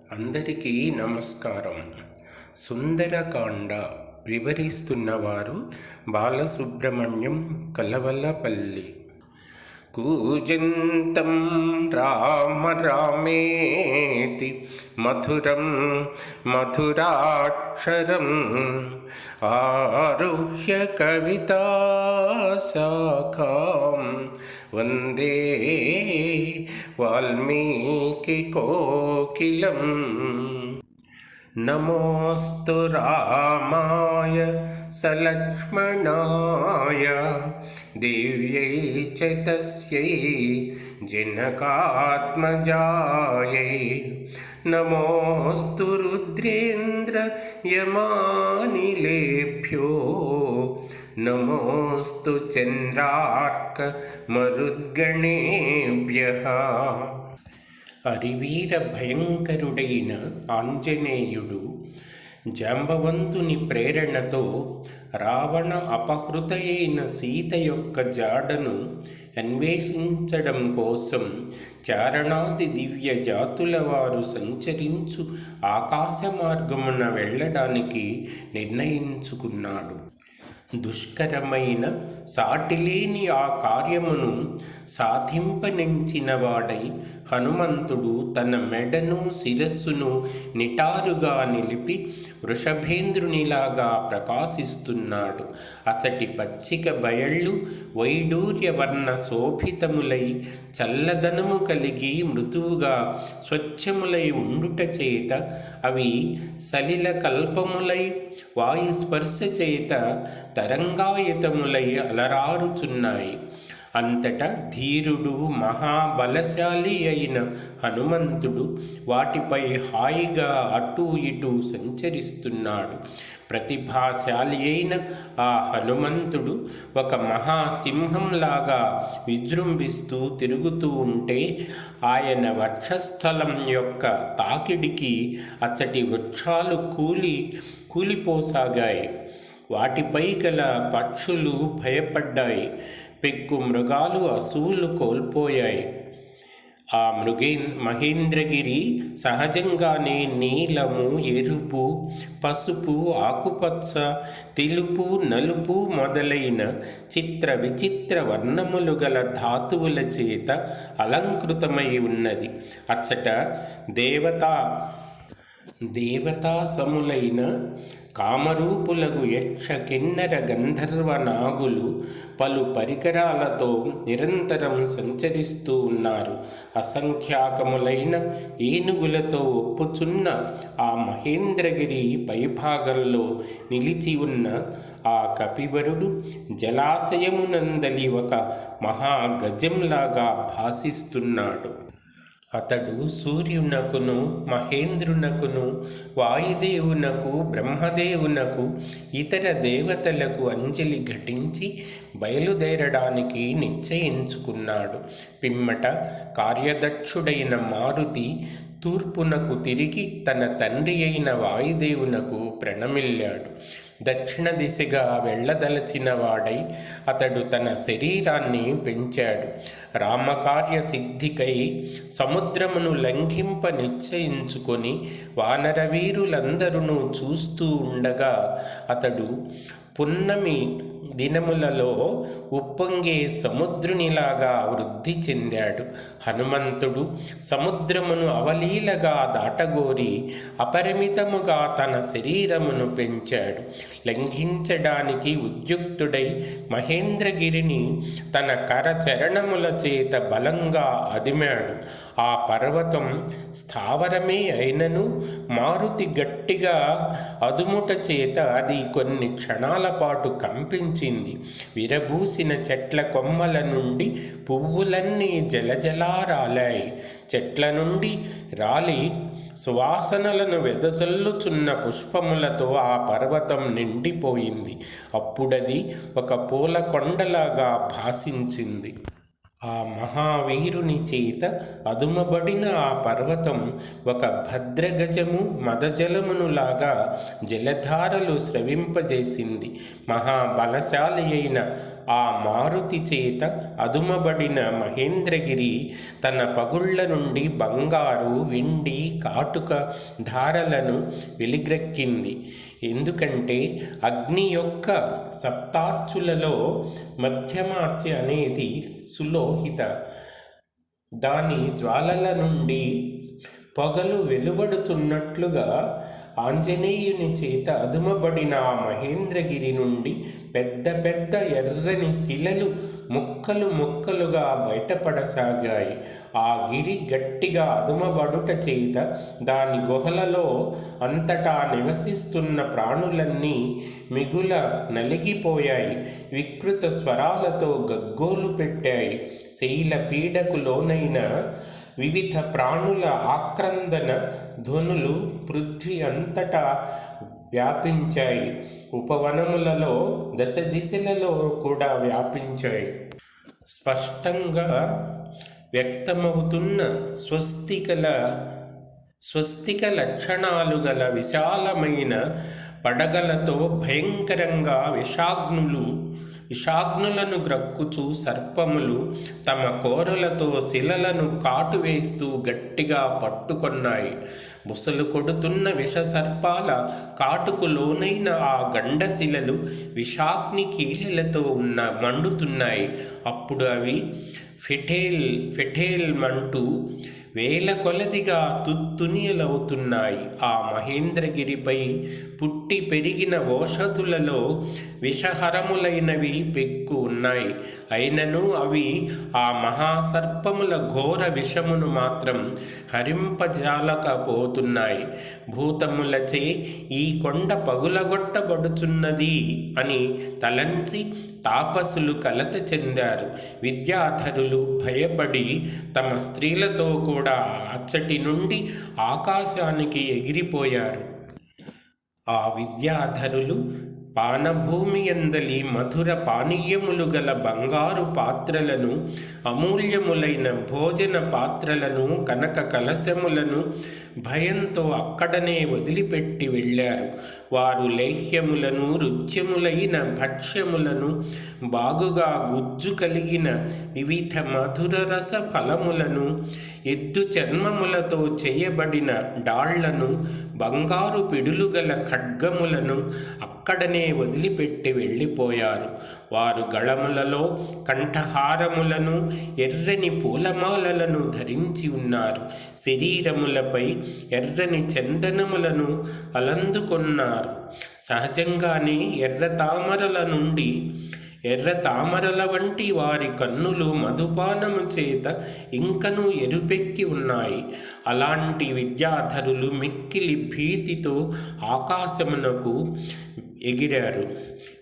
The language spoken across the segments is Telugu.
అందరికీ నమస్కారం. సుందరకాండ వివరిస్తున్నవారు బాలసుబ్రహ్మణ్యం కలవలపల్లి. కూజంతం రామ రామేతి మధురం మధురాక్షరం ఆరుహ్య కవితాశాఖాం వందే వాల్మీకి కోకిలం. నమోస్తు రామాయ సలక్ష్మణాయ దివ్యై చ తస్యై జనకాత్మజాయై. నమోస్తు రుద్రేంద్ర యమానిలేభ్యో నమోస్తు చంద్రార్క మరుద్గణేభ్యః. అరివీర భయంకరుడైన ఆంజనేయుడు జాంబవంతుని ప్రేరణతో రావణ అపహృతయైన సీత యొక్క జాడను అన్వేషించడం కోసం చారణాది దివ్య జాతుల వారు సంచరించు ఆకాశ మార్గమున వెళ్ళడానికి నిర్ణయించుకున్నాడు. దుష్కరమైన సాటిలేని ఆ కార్యమును సాధింపనించిన వాడై హనుమంతుడు తన మెడను శిరస్సును నిటారుగా నిలిపి వృషభేంద్రునిలాగా ప్రకాశిస్తున్నాడు. అతటి పచ్చిక బయళ్ళు వైడూర్యవర్ణ శోభితములై చల్లదనము కలిగి మృదువుగా స్వచ్ఛములై ఉండుట చేత అవి సలిల కల్పములై వాయుస్పర్శ చేత తరంగాయతములై అలరారుచున్నాయి. అంతటా ధీరుడు మహాబలశాలి అయిన హనుమంతుడు వాటిపై హాయిగా అటూ ఇటూ సంచరిస్తున్నాడు. ప్రతిభాశాలి అయిన ఆ హనుమంతుడు ఒక మహాసింహంలాగా విజృంభిస్తూ తిరుగుతూ ఉంటే ఆయన వక్షస్థలం యొక్క తాకిడికి అచ్చటి వృక్షాలు కూలిపోసాగాయి. వాటిపై గల పక్షులు భయపడ్డాయి. పెక్కు మృగాలు అసూలు కోల్పోయాయి. ఆ మహేంద్రగిరి సహజంగానే నీలము, ఎరుపు, పసుపు, ఆకుపచ్చ, తెలుపు, నలుపు మొదలైన చిత్ర విచిత్ర వర్ణములు గల ధాతువుల చేత అలంకృతమై ఉన్నది. అచ్చట దేవతా సములైన కామరూపులకు యక్ష కిన్నర గంధర్వ నాగులు పలు పరికరాలతో నిరంతరం సంచరిస్తూ ఉన్నారు. అసంఖ్యాకములైన ఏనుగులతో ఒప్పుచున్న ఆ మహేంద్రగిరి పైభాగంలో నిలిచి ఉన్న ఆ కపివరుడు జలాశయమునందలి ఒక మహాగజంలాగా భాసిస్తున్నాడు. అతడు సూర్యునకును, మహేంద్రునకును, వాయుదేవునకు, బ్రహ్మదేవునకు, ఇతర దేవతలకు అంజలి ఘటించి బయలుదేరడానికి నిశ్చయించుకున్నాడు. పిమ్మట కార్యదక్షుడైన మారుతి తూర్పునకు తిరిగి తన తండ్రి అయిన వాయుదేవునకు ప్రణమిల్లాడు. దక్షిణ దిశగా వెళ్ళదలచిన వాడై అతడు తన శరీరాన్ని పెంచాడు. రామకార్య సిద్ధికై సముద్రమును లంఘింప నిశ్చయించుకొని వానరవీరులందరూ చూస్తూ ఉండగా అతడు పున్నమి దినములలో ఉప్పొంగే సముద్రునిలాగా వృద్ధి చెందాడు. హనుమంతుడు సముద్రమును అవలీలగా దాటగోరి అపరిమితముగా తన శరీరమును పెంచాడు. లంఘించడానికి ఉద్యుక్తుడై మహేంద్రగిరిని తన కరచరణముల చేత బలంగా అదిమాడు. ఆ పర్వతం స్థావరమే అయినను మారుతి గట్టిగా అదుముట చేత అది కొన్ని క్షణాల పాటు కంపించింది. విరబూసిన చెట్ల కొమ్మల నుండి పువ్వులన్నీ జలజలారాలాయి. చెట్ల నుండి రాలి సువాసనలను వెదజల్లుచున్న పుష్పములతో ఆ పర్వతం నిండిపోయింది. అప్పుడది ఒక పూల కొండలాగా భాసించింది. ఆ మహావీరుని చేత అదుమబడిన ఆ పర్వతం ఒక భద్రగజము మదజలమునులాగా జలధారలు స్రవింపజేసింది. మహాబలశాలి అయిన ఆ మారుతి చేత అదుమబడిన మహేంద్రగిరి తన పగుళ్ల నుండి బంగారు, వెండి, కాటుక ధారలను వెలిగ్రక్కింది. ఎందుకంటే అగ్ని యొక్క సప్తార్చులలో మధ్యమార్చి అనేది సులోహిత. దాని జ్వాలల నుండి పొగలు వెలువడుతున్నట్లుగా ఆంజనేయుని చేత అదుమబడిన ఆ మహేంద్రగిరి నుండి పెద్ద పెద్ద ఎర్రని శిలలు ముక్కలు ముక్కలుగా బయటపడసాగాయి. ఆ గిరి గట్టిగా అదుమబడుట చేత దాని గుహలలో అంతటా నివసిస్తున్న ప్రాణులన్నీ మిగుల నలిగిపోయాయి. వికృత స్వరాలతో గగ్గోలు పెట్టాయి. శైల పీడకు లోనైన వివిధ ప్రాణుల ఆక్రందన ధ్వనులు పృథ్వీ అంతటా వ్యాపించాయి. ఉపవనములలో దశ దిశలలో కూడా వ్యాపించాయి. స్పష్టంగా వ్యక్తమవుతున్న స్వస్తిక లక్షణాలు గల విశాలమైన పడగలతో భయంకరంగా విషాగ్నులను గ్రక్కుచూ సర్పములు తమ కోరలతో శిలలను కాటువేస్తూ గట్టిగా పట్టుకొన్నాయి. బుసలు కొడుతున్న విషసర్పాల కాటుకు లోనైన ఆ గండశిలలు విషాగ్ని కీలలతో మండుతున్నాయి. అప్పుడు అవి ఫెఠేల్ మంటూ వేల కొలదిగా తుత్తునియలవుతున్నాయి. ఆ మహేంద్రగిరిపై పుట్టి పెరిగిన ఓషధులలో విషహరములైనవి పెక్కు ఉన్నాయి. అయినను అవి ఆ మహాసర్పముల ఘోర విషమును మాత్రం హరింపజాలకపోతున్నాయి. భూతములచే ఈ కొండ పగులగొట్టబడుచున్నది అని తలంచి తాపసులు కలత చెందారు. విద్యాధరులు భయపడి తమ స్త్రీలతో కూడా అచ్చటి నుండి ఆకాశానికి ఎగిరిపోయారు. ఆ విద్యాధరులు పానభూమి యందలి మధుర పానీయములు గల బంగారు పాత్రలను, అమూల్యములైన భోజన పాత్రలను, కనక కలశములను భయంతో అక్కడనే వదిలిపెట్టి వెళ్ళారు. వారు లేహ్యములను, రుచ్యములైన భక్ష్యములను, బాగుగా గుజ్జు కలిగిన వివిధ మధుర రస ఫలములను, ఎద్దు చర్మములతో చేయబడిన డాళ్లను, బంగారు పిడులు గల ఖడ్గములను అక్కడనే వదిలిపెట్టి వెళ్ళిపోయారు. వారు గళములలో కంఠహారములను, ఎర్రని పూలమాలలను ధరించి ఉన్నారు. శరీరములపై ఎర్రని చందనములను అలందుకొన్నారు. సహజంగానే ఎర్ర తామరల వంటి వారి కన్నులు మధుపానము చేత ఇంకనూ ఎరుపెక్కి ఉన్నాయి. అలాంటి విద్యాధరులు మిక్కిలి భీతితో ఆకాశమునకు ఎగిరారు.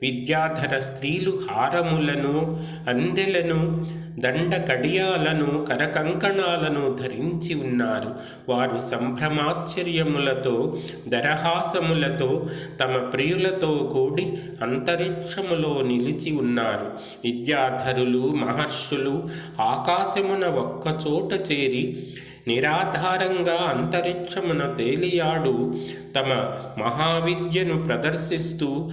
విద్యాధర స్త్రీలు హారములను, అందెలను, దండ కడియాలను, కరకంకణాలను ధరించి ఉన్నారు. వారు సంభ్రమాశ్చర్యములతో, దరహాసములతో తమ ప్రియులతో కూడి అంతరిక్షములో నిలిచి ఉన్నారు. విద్యాధరులు, మహర్షులు ఆకాశమున ఒక్కచోట చేరి నిరాధారంగా అంతరిక్షమున తేలియాడు తమ మహావిద్యను ప్రదర్శిస్తూ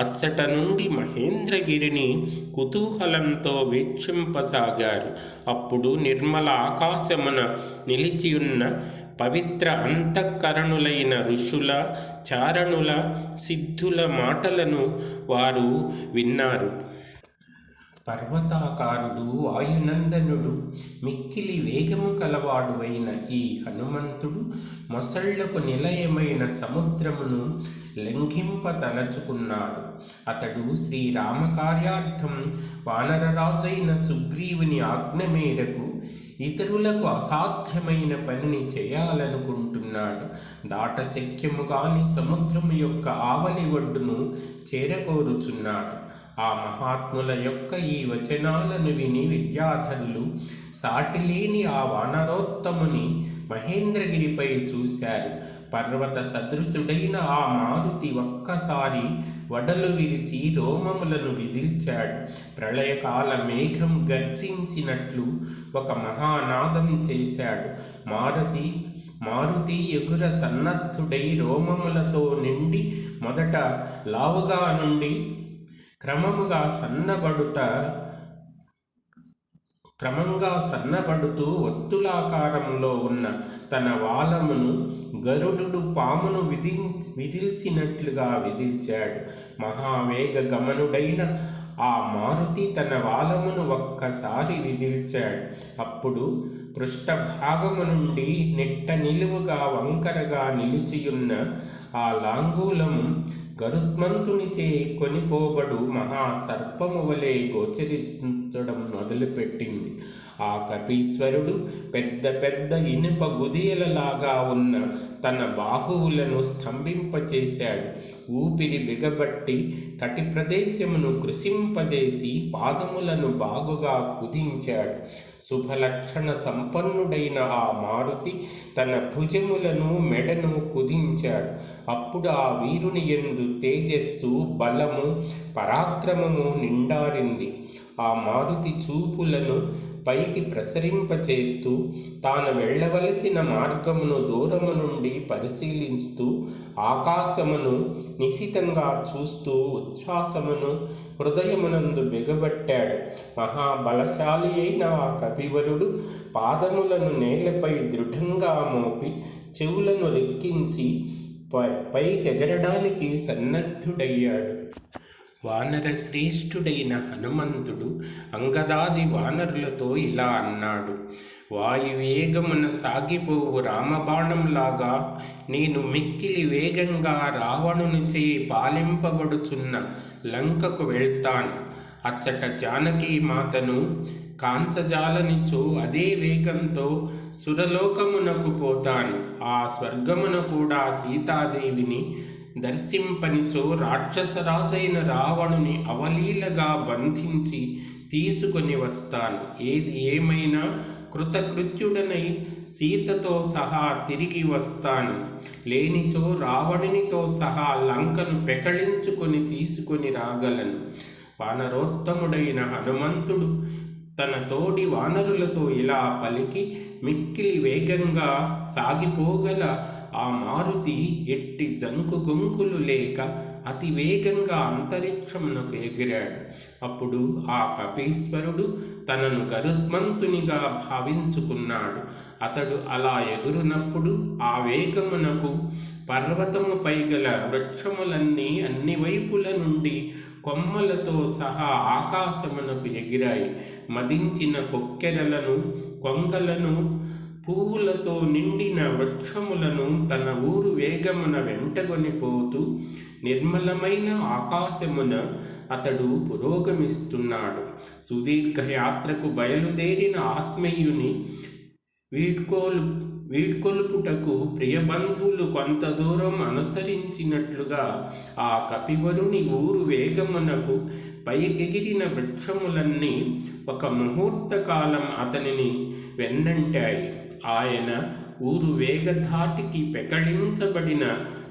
అచ్చట నుండి మహేంద్రగిరిని కుతూహలంతో వీక్షింపసాగారు. అప్పుడు నిర్మల ఆకాశమున నిలిచియున్న పవిత్ర అంతఃకరణులైన ఋషుల, చారణుల, సిద్ధుల మాటలను వారు విన్నారు. పర్వతాకారుడు, వాయునందనుడు, మిక్కిలి వేగము కలవాడు అయిన ఈ హనుమంతుడు మొసళ్లకు నిలయమైన సముద్రమును లంఘింపతలచుకున్నాడు. అతడు శ్రీరామకార్యార్థం వానరరాజైన సుగ్రీవుని ఆజ్ఞ మేరకు ఇతరులకు అసాధ్యమైన పనిని చేయాలనుకుంటున్నాడు. దాటశక్యము కాని సముద్రము యొక్క ఆవలి ఒడ్డును చేరకోరుచున్నాడు. ఆ మహాత్ముల యొక్క ఈ వచనాలను విని విద్యాధరులు సాటిలేని ఆ వానరోత్తముని మహేంద్రగిరిపై చూశారు. పర్వత సదృశుడైన ఆ మారుతి ఒక్కసారి వడలు విరిచి రోమములను విదిల్చాడు. ప్రళయకాల మేఘం గర్జించినట్లు ఒక మహానాదం చేశాడు. మారుతి ఎగుర సన్నద్ధుడై రోమములతో నిండి మొదట లావుగా నుండి క్రమంగా సన్నబడుతూ ఒత్తులాకారంలో ఉన్న తన వాలమును గరుడు పామును విదిల్చినట్లుగా విదిల్చాడు. మహావేగ గమనుడైన ఆ మారుతి తన వాలమును ఒక్కసారి విదిల్చాడు. అప్పుడు పృష్ఠభాగము నుండి నిట్ట నిలువుగా వంకరగా నిలిచియున్న ఆ లాంగూలము గరుత్మంతునిచే కొనిపోబడు మహాసర్పము వలె గోచరించడం మొదలుపెట్టింది. ఆ కపీశ్వరుడు పెద్ద పెద్ద ఇనుప గుదియలలాగా ఉన్న తన బాహువులను స్తంభింపచేశాడు. ఊపిరి బిగబట్టి కటి ప్రదేశమును కృశింపజేసి పాదములను బాగుగా కుదించాడు. శుభలక్షణ సంపన్నుడైన ఆ మారుతి తన భుజములను మెడను కుదించాడు. అప్పుడు ఆ వీరుని యందు తేజస్సు, బలము, పరాక్రమము నిండారింది. ఆ మారుతి చూపులను పైకి ప్రసరింపచేస్తూ తాను వెళ్ళవలసిన మార్గమును దూరము నుండి పరిశీలిస్తూ ఆకాశమును నిశితంగా చూస్తూ ఉచ్ఛ్వాసమును హృదయమునందు బిగబట్టాడు. మహాబలశాలి అయిన ఆ కపివరుడు పాదములను నేలపై దృఢంగా మోపి చెవులను రెక్కించి పైకెగరడానికి సన్నద్ధుడయ్యాడు. వానర శ్రేష్ఠుడైన హనుమంతుడు అంగదాది వానరులతో ఇలా అన్నాడు: వాయువేగమున సాగిపోవు రామబాణంలాగా నేను మిక్కిలి వేగంగా రావణునిచే పాలింపబడుచున్న లంకకు వెళ్తాను. అచ్చట జానకీ మాతను కాంచజాలనిచో అదే వేగంతో సురలోకమునకు పోతాను. ఆ స్వర్గమున కూడా సీతాదేవిని దర్శింపనిచో రాక్షసరాజైన రావణుని అవలీలగా బంధించి తీసుకొని వస్తాను. ఏది ఏమైనా కృతకృత్యుడనై సీతతో సహా తిరిగి వస్తాను. లేనిచో రావణునితో సహా లంకను పెకళించుకొని తీసుకొని రాగలను. వానరోత్తముడైన హనుమంతుడు తన తోటి వానరులతో ఇలా పలికి మిక్కిలి వేగంగా సాగిపోగల ఆ మారుతి ఎట్టి జంకు గొంకులు లేక అతి వేగంగా అంతరిక్షమునకు ఎగిరాడు. అప్పుడు ఆ కపీశ్వరుడు తనను గరుత్మంతునిగా భావించుకున్నాడు. అతడు అలా ఎగురునప్పుడు ఆ వేగమునకు పర్వతము పైగల వృక్షములన్నీ అన్ని వైపుల నుండి కొమ్మలతో సహా ఆకాశమునకు ఎగిరాయి. మదించిన కొక్కెరలను, కొంగలను, పువ్వులతో నిండిన వృక్షములను తన ఊరు వేగమున వెంటగొనిపోతూ నిర్మలమైన ఆకాశమున అతడు పురోగమిస్తున్నాడు. సుదీర్ఘ యాత్రకు బయలుదేరిన ఆత్మీయుని వీడ్కొలుపుటకు ప్రియబంధువులు కొంత దూరం అనుసరించినట్లుగా ఆ కపివరుని ఊరు వేగమునకు పైకెగిరిన వృక్షములన్నీ ఒక ముహూర్త కాలం అతనిని వెన్నంటాయి. ఆయన ఊరు వేగధాటికి పెకళించబడిన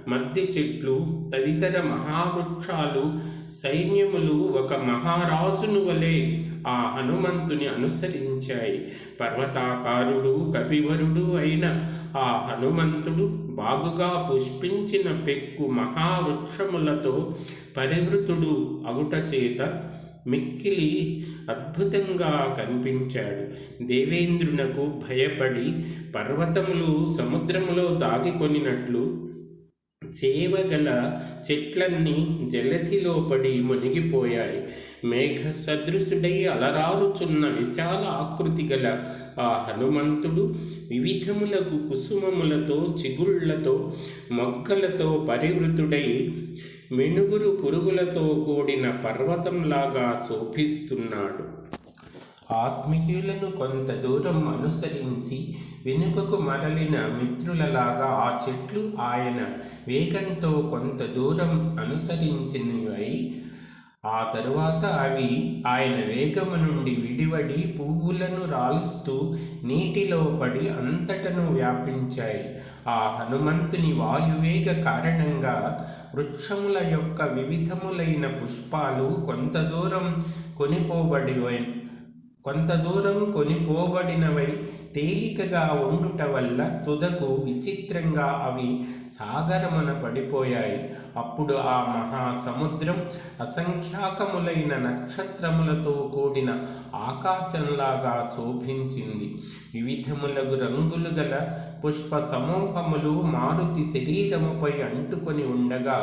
మద్ది చెట్లు, తదితర మహావృక్షాలు, సైన్యములు ఒక మహారాజును వలె ఆ హనుమంతుని అనుసరించాయి. పర్వతాకారుడు, కపివరుడు అయిన ఆ హనుమంతుడు బాగుగా పుష్పించిన పెక్కు మహావృక్షములతో పరివృతుడు అగుట చేత మిక్కిలి అద్భుతంగా కనిపించాడు. దేవేంద్రునకు భయపడి పర్వతములు సముద్రములో దాగికొనినట్లు చేవగల చెట్లన్నీ జలధిలో పడి మునిగిపోయాయి. మేఘ సదృశుడై అలరారుచున్న విశాల ఆకృతి గల ఆ హనుమంతుడు వివిధములకు కుసుమములతో, చిగుళ్లతో, మొక్కలతో పరివృతుడై మినుగురు పురుగులతో కూడిన పర్వతంలాగా శోభిస్తున్నాడు. ఆత్మీయులను కొంత దూరం అనుసరించి వెనుకకు మరలిన మిత్రులలాగా ఆ చెట్లు ఆయన వేగంతో కొంత దూరం అనుసరించినవై ఆ తరువాత అవి ఆయన వేగము నుండి విడివడి పువ్వులను రాలుస్తూ నీటిలో పడి అంతటను వ్యాపించాయి. ఆ హనుమంతుని వాయువేగ కారణంగా వృక్షముల యొక్క వివిధములైన పుష్పాలు కొంత దూరం కొనిపోబడినవై తేలికగా ఉండుట వల్ల తుదకు విచిత్రంగా అవి సాగరమున పడిపోయాయి. అప్పుడు ఆ మహాసముద్రం అసంఖ్యాకములైన నక్షత్రములతో కూడిన ఆకాశంలాగా శోభించింది. వివిధములగు రంగులు గల పుష్ప సమూహములు మారుతి శరీరముపై అంటుకొని ఉండగా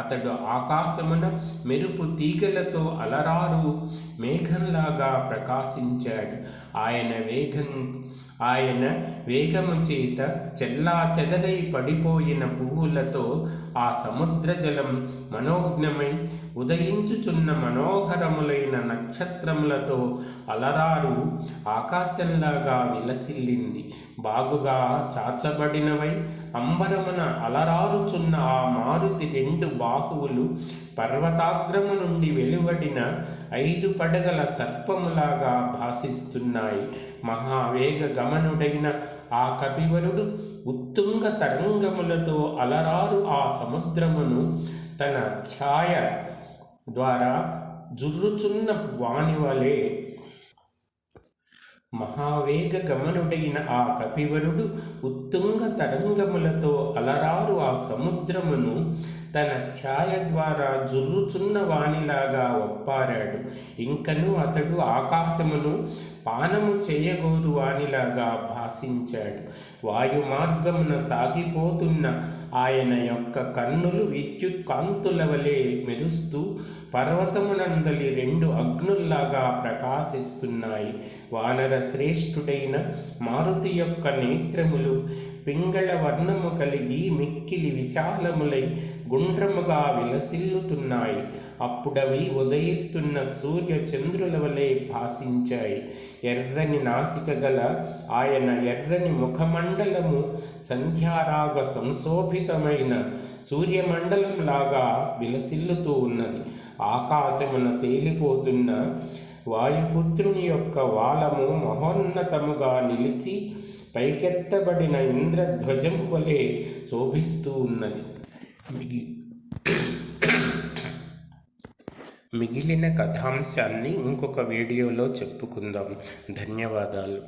అతడు ఆకాశమున మెరుపు తీగలతో అలరారు మేఘంలాగా ప్రకాశించాడు. ఆయన వేగము చేత చెల్లా చెదరై పడిపోయిన పువ్వులతో ఆ సముద్ర జలం మనోజ్ఞమై ఉదయించుచున్న మనోహరములైన నక్షత్రములతో అలరారు ఆకాశంలాగా విలసిల్లింది. బాగుగా చాచబడినవై అంబరమున అలరారుచున్న ఆ మారుతి 2 బాహువులు పర్వతాగ్రము నుండి వెలువడిన 5 పడగల సర్పములాగా భాసిస్తున్నాయి. మహావేగ గమనుడైన ఆ కపివరుడు ఉత్తుంగ తరంగములతో అలరారు ఆ సముద్రమును తన ఛాయ ద్వారా జుర్రుచున్న వానివలే మహావేగ గమనుడైన ఆ కపివరుడు ఉత్తుంగ తరంగములతో అలరారు ఆ సముద్రమును తన ఛాయ ద్వారా జుర్రుచున్న వానిలాగా ఒప్పారాడు. ఇంకను అతడు ఆకాశమును పానము చేయగోరు వానిలాగా భాషించాడు. వాయు మార్గమున సాగిపోతున్న ఆయన యొక్క కన్నులు విద్యుత్ కాంతుల వలె మెరుస్తూ పర్వతమునందలి 2 అగ్నుల్లాగా ప్రకాశిస్తున్నాయి. వానర శ్రేష్ఠుడైన మారుతి యొక్క నేత్రములు పింగళ వర్ణము కలిగి మిక్కిలి విశాలములై గుండ్రముగా విలసిల్లుతున్నాయి. అప్పుడవి ఉదయిస్తున్న సూర్య చంద్రుల వలె భాసించాయి. ఎర్రని నాసిక గల ఆయన ఎర్రని ముఖమండలము సంధ్యారాగ సంశోభితమైన సూర్యమండలంలాగా విలసిల్లుతూ ఉన్నది. ఆకాశమున తేలిపోతున్న వాయుపుత్రుని యొక్క వాలము మహోన్నతముగా నిలిచి పైకెత్తబడిన ఇంద్రధ్వజము వలె శోభిస్తూ ఉన్నది. మిగిలిన కథాంశాన్ని ఇంకొక వీడియోలో చెప్పుకుందాం. ధన్యవాదాలు.